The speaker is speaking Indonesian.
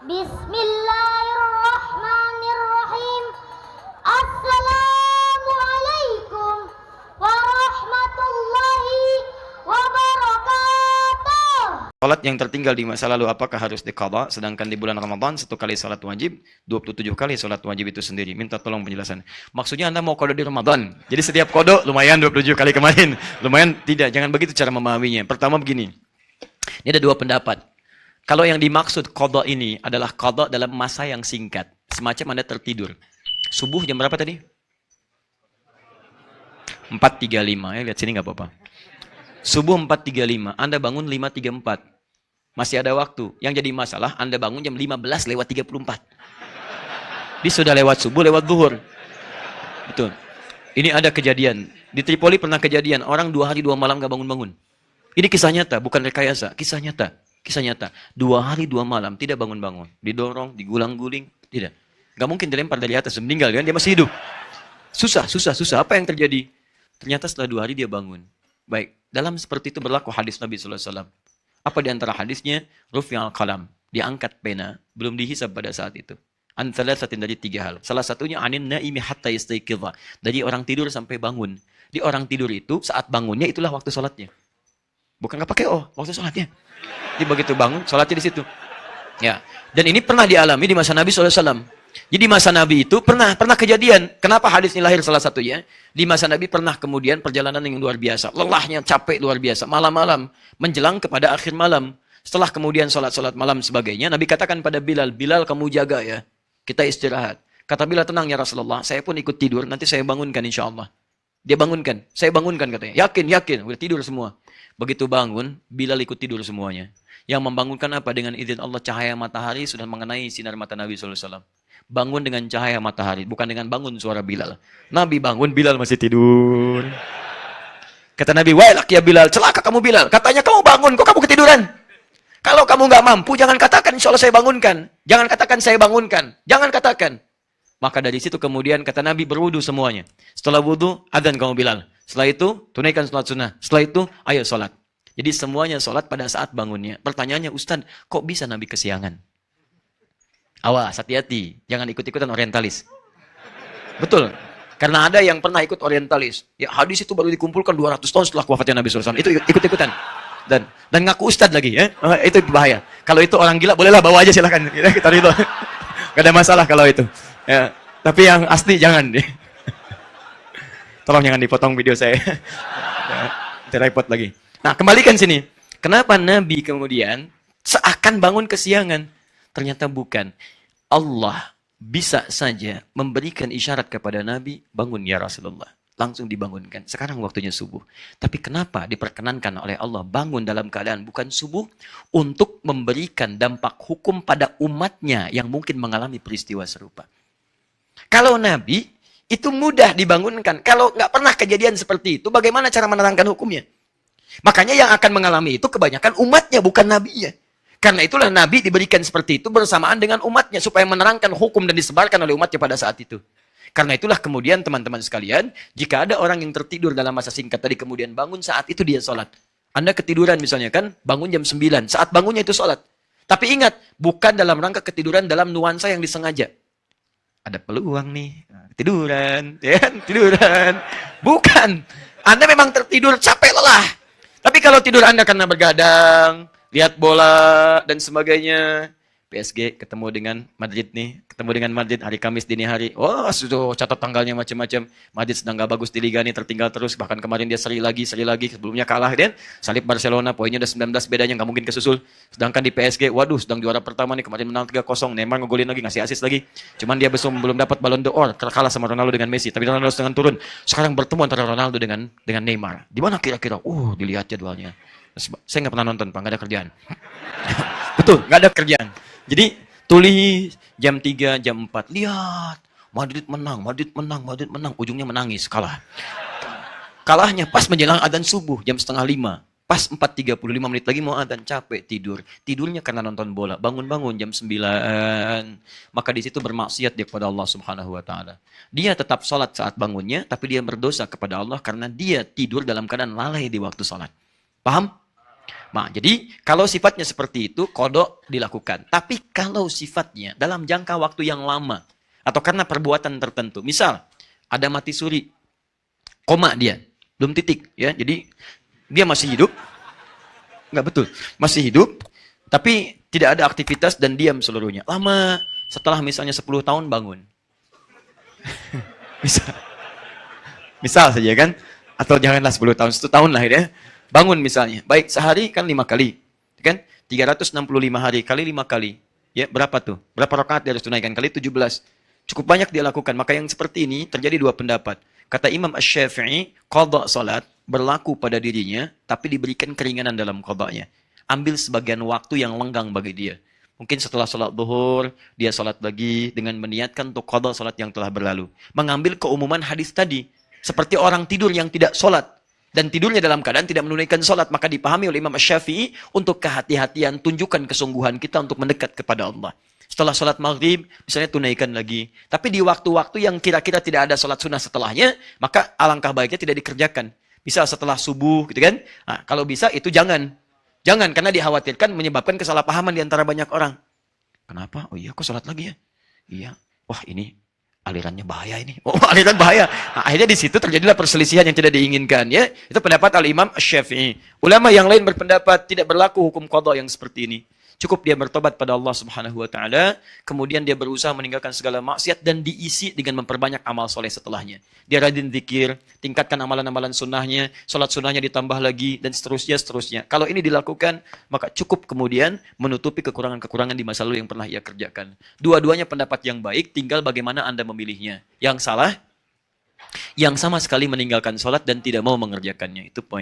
Bismillahirrahmanirrahim. Assalamualaikum warahmatullahi wabarakatuh. Salat yang tertinggal di masa lalu apakah harus diqadha? Sedangkan di bulan Ramadan 1 kali salat wajib, 27 kali salat wajib itu sendiri. Minta tolong penjelasan. Maksudnya Anda mau qadha di Ramadan. Jadi setiap qadha lumayan 27 kali kemarin. Lumayan tidak, jangan begitu cara memahaminya. Pertama begini. Ini ada dua pendapat. Kalau yang dimaksud qadha ini adalah qadha dalam masa yang singkat. Semacam Anda tertidur. Subuh jam berapa tadi? 4.35 ya, lihat sini nggak apa-apa. Subuh 4.35, Anda bangun 5.34. Masih ada waktu. Yang jadi masalah, Anda bangun jam 15:34. Ini sudah lewat subuh, lewat zuhur. Betul. Ini ada kejadian. Di Tripoli pernah kejadian, orang 2 hari 2 malam nggak bangun-bangun. Ini kisah nyata, bukan rekayasa. Kisah nyata. Kisah nyata. 2 hari 2 malam, tidak bangun-bangun. Didorong, digulang-guling, tidak. Nggak mungkin dilempar dari atas, meninggal kan? Dia masih hidup. Susah. Apa yang terjadi? Ternyata setelah 2 hari dia bangun. Baik, dalam seperti itu berlaku hadis Nabi SAW. Apa di antara hadisnya? Rufi'al qalam, diangkat pena, belum dihisab pada saat itu. An thalathatin, dari 3 hal. Salah satunya anin naimi hatta yastayqidha, dari orang tidur sampai bangun. Di orang tidur itu, saat bangunnya itulah waktu sholatnya. Bukan nggak pakai waktu sholatnya. Jadi begitu bangun, sholatnya di situ. Ya, dan ini pernah dialami di masa Nabi SAW. Jadi masa Nabi itu pernah kejadian. Kenapa hadis ini lahir salah satunya? Di masa Nabi pernah kemudian perjalanan yang luar biasa. Lelahnya, capek luar biasa. Malam-malam, menjelang kepada akhir malam. Setelah kemudian sholat malam sebagainya, Nabi katakan pada Bilal, Bilal kamu jaga ya. Kita istirahat. Kata Bilal, tenang ya Rasulullah. Saya pun ikut tidur, nanti saya bangunkan insya Allah. Dia bangunkan. Saya bangunkan katanya. Yakin. Udah tidur semua. Begitu bangun, Bilal ikut tidur semuanya. Yang membangunkan apa? Dengan izin Allah, cahaya matahari sudah mengenai sinar mata Nabi SAW. Bangun dengan cahaya matahari, bukan dengan bangun suara Bilal. Nabi bangun, Bilal masih tidur. Kata Nabi, wailak ya Bilal, celaka kamu Bilal. Katanya kamu bangun, kok kamu ketiduran? Kalau kamu nggak mampu, jangan katakan insya Allah saya bangunkan. Jangan katakan saya bangunkan. Jangan katakan. Maka dari situ kemudian kata Nabi, berwudu semuanya. Setelah wudu, adzan kamu Bilal. Setelah itu, tunaikan sholat sunnah. Setelah itu, ayo sholat. Jadi semuanya sholat pada saat bangunnya. Pertanyaannya, Ustaz, kok bisa Nabi kesiangan? Awas, hati-hati. Jangan ikut-ikutan orientalis. Betul. Karena ada yang pernah ikut orientalis. Ya, hadis itu baru dikumpulkan 200 tahun setelah wafatnya Nabi SAW. Itu ikut-ikutan. Dan ngaku ustad lagi. Ya. Itu bahaya. Kalau itu orang gila, bolehlah bawa aja silahkan. Kita ridho. Gak ada masalah kalau itu. Ya. Tapi yang asli jangan. Tolong jangan dipotong video saya. Ya, repot lagi. Nah, kembalikan sini. Kenapa Nabi kemudian seakan bangun kesiangan? Ternyata bukan. Allah bisa saja memberikan isyarat kepada Nabi, bangun ya Rasulullah. Langsung dibangunkan. Sekarang waktunya subuh. Tapi kenapa diperkenankan oleh Allah bangun dalam keadaan bukan subuh? Untuk memberikan dampak hukum pada umatnya yang mungkin mengalami peristiwa serupa. Kalau Nabi, itu mudah dibangunkan. Kalau nggak pernah kejadian seperti itu, bagaimana cara menerangkan hukumnya? Makanya yang akan mengalami itu kebanyakan umatnya, bukan Nabinya. Karena itulah Nabi diberikan seperti itu bersamaan dengan umatnya supaya menerangkan hukum dan disebarkan oleh umatnya pada saat itu. Karena itulah kemudian teman-teman sekalian, jika ada orang yang tertidur dalam masa singkat tadi kemudian bangun saat itu dia sholat. Anda ketiduran misalnya kan, bangun jam 9, saat bangunnya itu sholat. Tapi ingat, bukan dalam rangka ketiduran dalam nuansa yang disengaja. Ada peluang nih, tiduran, ya, tiduran. Bukan, Anda memang tertidur capek lelah. Tapi kalau tidur Anda karena bergadang, lihat bola dan sebagainya. PSG ketemu dengan Madrid nih, ketemu dengan Madrid hari Kamis dini hari. Oh, sudah catat tanggalnya macam-macam. Madrid sedang gak bagus di liga nih, tertinggal terus. Bahkan kemarin dia seri lagi, sebelumnya kalah dan salib Barcelona, poinnya udah 19 bedanya, nggak mungkin kesusul. Sedangkan di PSG, waduh, sedang juara pertama nih, kemarin menang 3-0, Neymar ngegolin lagi, ngasih assist lagi. Cuman dia belum dapat Ballon d'Or, kalah sama Ronaldo dengan Messi. Tapi Ronaldo sedang turun. Sekarang bertemu antara Ronaldo dengan Neymar. Di mana kira-kira? Dilihat jadwalnya. Saya nggak pernah nonton, Pak, nggak ada kerjaan. Betul, nggak ada kerjaan. Jadi tulis jam 3, jam 4. Lihat, Madrid menang. Ujungnya menangis, kalah. Kalahnya pas menjelang adzan subuh, jam 4:30. Pas 4:35 menit lagi mau adzan, capek tidur. Tidurnya karena nonton bola. Bangun-bangun jam 9. Maka di situ bermaksiat dia kepada Allah Subhanahu wa taala. Dia tetap sholat saat bangunnya, tapi dia berdosa kepada Allah karena dia tidur dalam keadaan lalai di waktu sholat. Paham? Nah, jadi kalau sifatnya seperti itu, kodok dilakukan. Tapi kalau sifatnya dalam jangka waktu yang lama, atau karena perbuatan tertentu, misal ada mati suri, koma dia, belum titik, ya. Jadi dia masih hidup, nggak betul, masih hidup, tapi tidak ada aktivitas dan diam seluruhnya. Lama, setelah misalnya 10 tahun bangun. Misal, misal saja kan, atau janganlah 10 tahun, 1 tahun lah ya. Bangun misalnya, baik sehari kan 5 kali, kan? 365 hari kali 5 kali. Ya, berapa tuh? Berapa rakaat dia harus tunaikan? Kali 17. Cukup banyak dia lakukan. Maka yang seperti ini terjadi dua pendapat. Kata Imam Asy-Syafi'i, qadha salat berlaku pada dirinya, tapi diberikan keringanan dalam qadha'nya. Ambil sebagian waktu yang lenggang bagi dia. Mungkin setelah salat zuhur, dia salat lagi dengan meniatkan untuk qadha salat yang telah berlalu. Mengambil keumuman hadis tadi. Seperti orang tidur yang tidak salat. Dan tidurnya dalam keadaan tidak menunaikan salat, maka dipahami oleh Imam Asy-Syafi'i untuk kehati-hatian, tunjukkan kesungguhan kita untuk mendekat kepada Allah. Setelah sholat maghrib, misalnya tunaikan lagi. Tapi di waktu-waktu yang kira-kira tidak ada sholat sunnah setelahnya, maka alangkah baiknya tidak dikerjakan. Bisa setelah subuh, gitu kan? Nah, kalau bisa itu jangan. Jangan, karena dikhawatirkan menyebabkan kesalahpahaman di antara banyak orang. Kenapa? Oh iya, kok sholat lagi ya? Iya. Wah, ini alirannya bahaya ini. Oh, aliran bahaya. Nah, akhirnya di situ terjadilah perselisihan yang tidak diinginkan, ya. Itu pendapat Al-Imam Asy-Syafi'i. Ulama yang lain berpendapat tidak berlaku hukum qadha yang seperti ini. Cukup dia bertobat pada Allah Subhanahu wa taala, kemudian dia berusaha meninggalkan segala maksiat dan diisi dengan memperbanyak amal soleh setelahnya. Dia rajin zikir, tingkatkan amalan-amalan sunnahnya, sholat sunnahnya ditambah lagi, dan seterusnya. Kalau ini dilakukan, maka cukup kemudian menutupi kekurangan-kekurangan di masa lalu yang pernah ia kerjakan. Dua-duanya pendapat yang baik, tinggal bagaimana Anda memilihnya. Yang salah, yang sama sekali meninggalkan sholat dan tidak mau mengerjakannya. Itu poin.